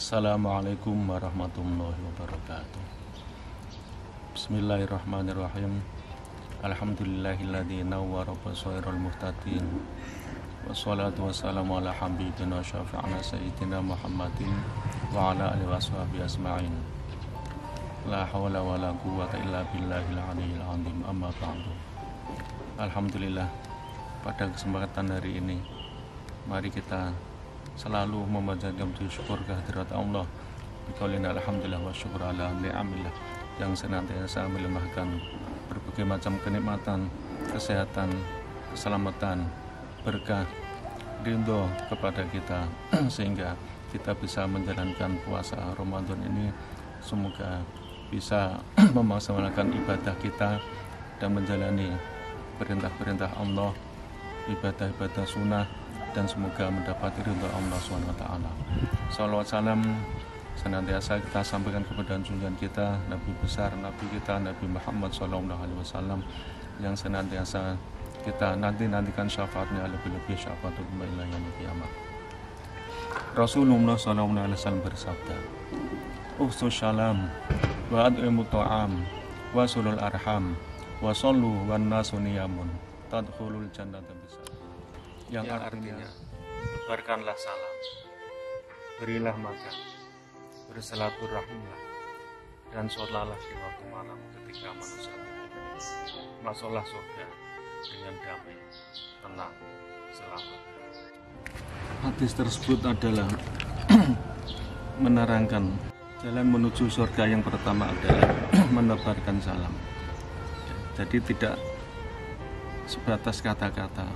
Assalamualaikum warahmatullahi wabarakatuh. Bismillahirrahmanirrahim. Alhamdulillahilladzi nawwara basairul muhtadin. Wassalatu wassalamu ala habibina syafi'ina sayyidina Muhammadin wa ala alihi washabihi asma'in. La hawla wa la quwwata illa billahil aliyyil azim. Amma ba'du. Alhamdulillah, pada kesempatan hari ini mari kita selalu memanjatkan syukur kehadirat Allah. Biqaulina alhamdulillah wa syukur ala ni'amillah, yang senantiasa melimpahkan berbagai macam kenikmatan, kesehatan, keselamatan, berkah, ridho kepada kita sehingga kita bisa menjalankan puasa Ramadan ini. Semoga bisa memaksimalkan ibadah kita dan menjalani perintah-perintah Allah, ibadah-ibadah sunnah, dan semoga mendapati ridho Allah SWT. Salawat salam senantiasa kita sampaikan kepada junjungan kita, Nabi besar, Nabi kita, Nabi Muhammad SAW, yang senantiasa kita nantikan syafaatnya, lebih-lebih syafaatul ila yaumil qiyamah. Rasulullah SAW bersabda, "Ufsus salam wa ad'imut ta'am wa sulul arham wa sallu wan nasu niyamun tadkhulul jannata bisalam." Yang artinya, tebarkanlah salam, berilah makan, bersilaturahimlah, dan sholatlah di waktu malam ketika manusia masuklah surga dengan damai, tenang, selamat. Hadis tersebut adalah menerangkan jalan menuju surga. Yang pertama adalah menebarkan salam. Jadi tidak sebatas kata-kata,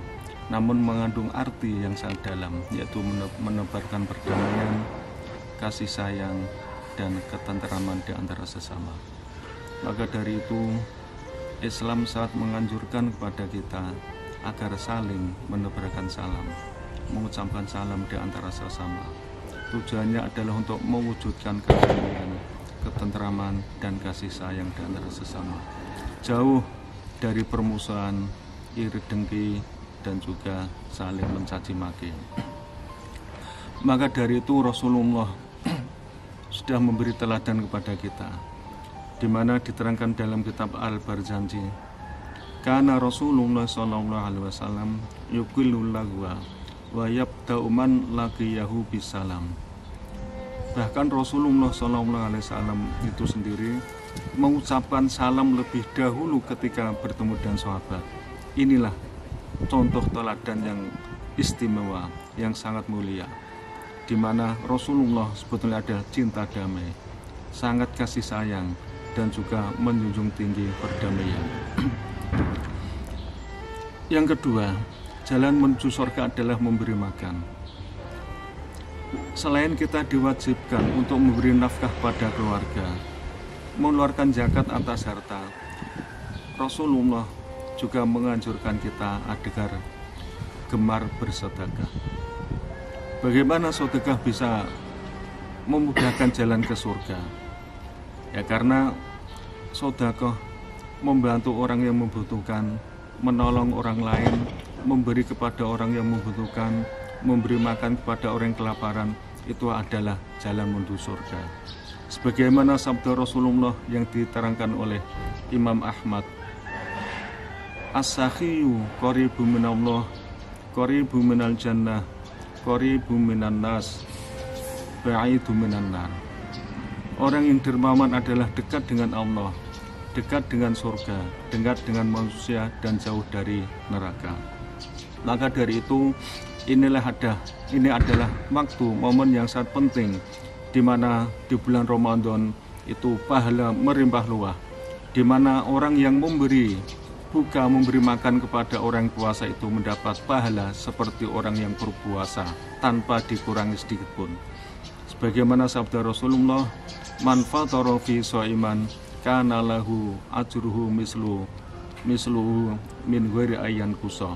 namun mengandung arti yang sangat dalam, yaitu menebarkan perdamaian, kasih sayang, dan ketenteraman di antara sesama. Maka dari itu, Islam sangat menganjurkan kepada kita agar saling menebarkan salam, mengucapkan salam di antara sesama. Tujuannya adalah untuk mewujudkan kedamaian, ketenteraman, dan kasih sayang di antara sesama, jauh dari permusuhan, iri dengki, dan juga saling mencaci maki. Maka dari itu Rasulullah sudah memberi teladan kepada kita, di mana diterangkan dalam kitab Al-Barzanji, "Kana Rasulullah SAW yuqillul lagwa wa yabda'u man laqiyahu bisalam." Bahkan Rasulullah SAW itu sendiri mengucapkan salam lebih dahulu ketika bertemu dengan sahabat. Inilah contoh teladan yang istimewa, yang sangat mulia, di mana Rasulullah sebetulnya ada cinta damai, sangat kasih sayang, dan juga menjunjung tinggi perdamaian. Yang kedua, jalan menuju surga adalah memberi makan. Selain kita diwajibkan untuk memberi nafkah pada keluarga, mengeluarkan zakat atas harta, Rasulullah juga menganjurkan kita agar gemar bersedekah. Bagaimana sedekah bisa memudahkan jalan ke surga? Ya, karena sedekah membantu orang yang membutuhkan, menolong orang lain, memberi kepada orang yang membutuhkan, memberi makan kepada orang yang kelaparan, itu adalah jalan menuju surga. Sebagaimana sabda Rasulullah yang diterangkan oleh Imam Ahmad, "As-sakhiyu qaribu minallah, qaribu minal jannah, qaribu minan nas, ba'idu minan nar." Orang yang dermawan adalah dekat dengan Allah, dekat dengan surga, dekat dengan manusia, dan jauh dari neraka. Maka dari itu, ini adalah waktu, momen yang sangat penting, di mana di bulan Ramadan itu pahala melimpah ruah, di mana orang yang memberi makan kepada orang puasa itu mendapat pahala seperti orang yang berpuasa tanpa dikurangi sedikit pun. Sebagaimana sabda Rasulullah, "Man fatara fi shaiman kana lahu ajruhu mislu min ghairi ayyan kusa."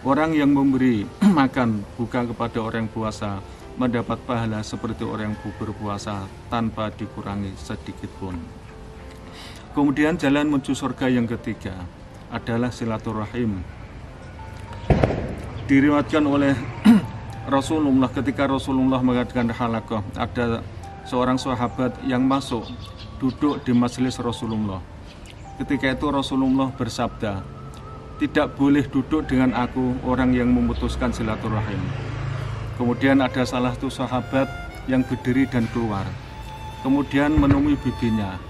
Orang yang memberi makan buka kepada orang puasa mendapat pahala seperti orang yang berpuasa tanpa dikurangi sedikit pun. Kemudian jalan menuju surga yang ketiga adalah silaturahim. Diriwayatkan oleh ketika Rasulullah mengadakan halaqah, ada seorang sahabat yang masuk duduk di majelis Rasulullah. Ketika itu Rasulullah bersabda, tidak boleh duduk dengan aku orang yang memutuskan silaturahim. Kemudian ada salah satu sahabat yang berdiri dan keluar, kemudian menemui bibinya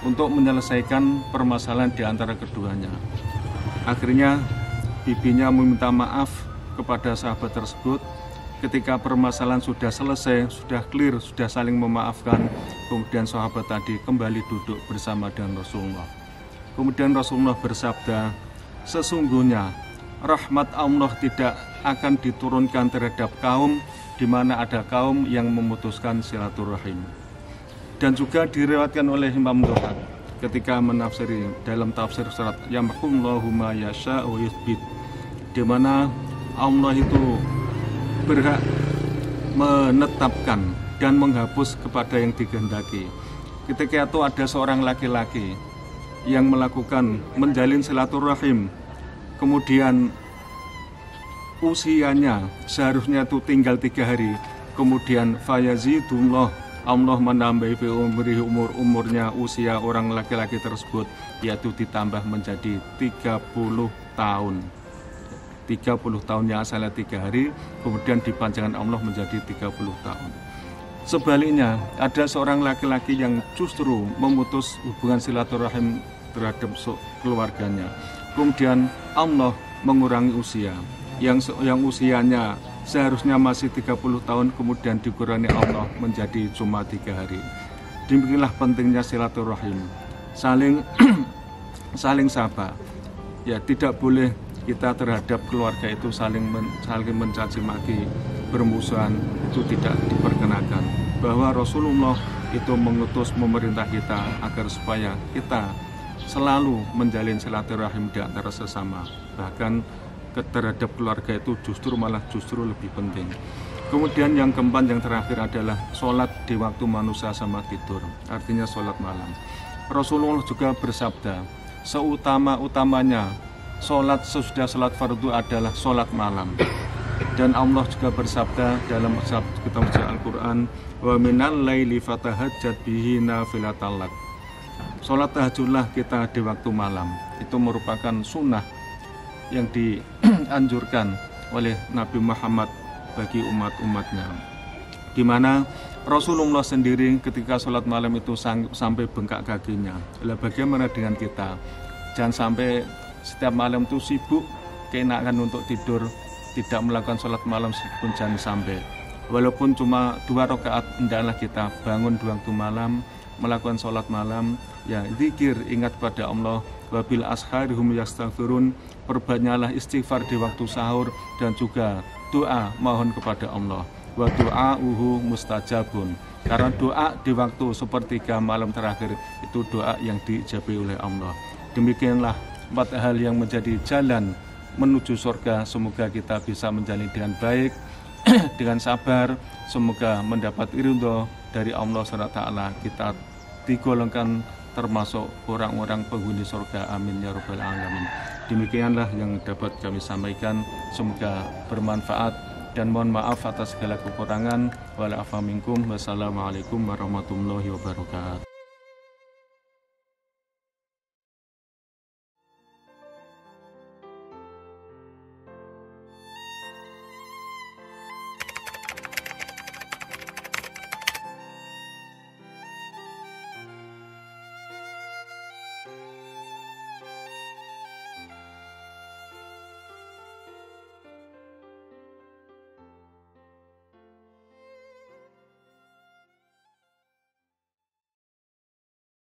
untuk menyelesaikan permasalahan di antara keduanya. Akhirnya bibinya meminta maaf kepada sahabat tersebut. Ketika permasalahan sudah selesai, sudah clear, sudah saling memaafkan, kemudian sahabat tadi kembali duduk bersama dengan Rasulullah. Kemudian Rasulullah bersabda, sesungguhnya rahmat Allah tidak akan diturunkan terhadap kaum di mana ada kaum yang memutuskan silaturahim. Dan juga diriwayatkan oleh Imam Dhahak ketika menafsiri dalam tafsir surat Yamhullahu ma yasha wa yuthbit, di mana Allah itu berhak menetapkan dan menghapus kepada yang dikehendaki. Ketika itu ada seorang laki-laki yang melakukan menjalin silaturahim, kemudian usianya seharusnya itu tinggal 3 hari, kemudian fayazidullah, Allah menambah umurnya usia orang laki-laki tersebut, yaitu ditambah menjadi 30 tahun. 30 tahun yang asalnya 3 hari, kemudian dipanjangkan Allah menjadi 30 tahun. Sebaliknya, ada seorang laki-laki yang justru memutus hubungan silaturahim terhadap keluarganya. Kemudian Allah mengurangi usia, yang usianya seharusnya masih 30 tahun, kemudian dikurangi Allah menjadi cuma 3 hari. Demikianlah pentingnya silaturahim, saling sapa. Ya, tidak boleh kita terhadap keluarga itu saling mencaci maki, bermusuhan, itu tidak diperkenakan. Bahwa Rasulullah itu mengutus memerintah kita agar supaya kita selalu menjalin silaturahim di antara sesama. Bahkan terhadap keluarga itu justru lebih penting. Kemudian yang keempat, yang terakhir adalah sholat di waktu manusia sama tidur, artinya sholat malam. Rasulullah juga bersabda, seutama-utamanya sholat sesudah sholat fardu adalah sholat malam. Dan Allah juga bersabda dalam kitab Al-Quran, wa minal laili fatahajjat bihi nafilatal lak. Sholat tahajudlah kita di waktu malam. Itu merupakan sunnah yang dianjurkan oleh Nabi Muhammad bagi umat-umatnya, di mana Rasulullah sendiri ketika sholat malam itu sampai bengkak kakinya. Lah bagaimana dengan kita? Jangan sampai setiap malam itu sibuk, keenakan untuk tidur, tidak melakukan sholat malam pun jangan sampai. Walaupun cuma 2 rakaat, hendaklah kita bangun di waktu malam, melakukan sholat malam, ya zikir, ingat pada Allah. Wabil asharihum yastaghfirun, perbanyaklah istighfar di waktu sahur, dan juga doa mohon kepada Allah. Wa du'auhu mustajabun, karena doa di waktu sepertiga malam terakhir itu doa yang diijabahi oleh Allah. Demikianlah 4 hal yang menjadi jalan menuju surga. Semoga kita bisa menjalani dengan baik, dengan sabar. Semoga mendapat ridho dari Allah SWT. Kita digolongkan termasuk orang-orang penghuni surga. Amin ya rabbal alamin. Demikianlah yang dapat kami sampaikan. Semoga bermanfaat dan mohon maaf atas segala kekurangan. Wa'alaikum warahmatullahi wabarakatuh.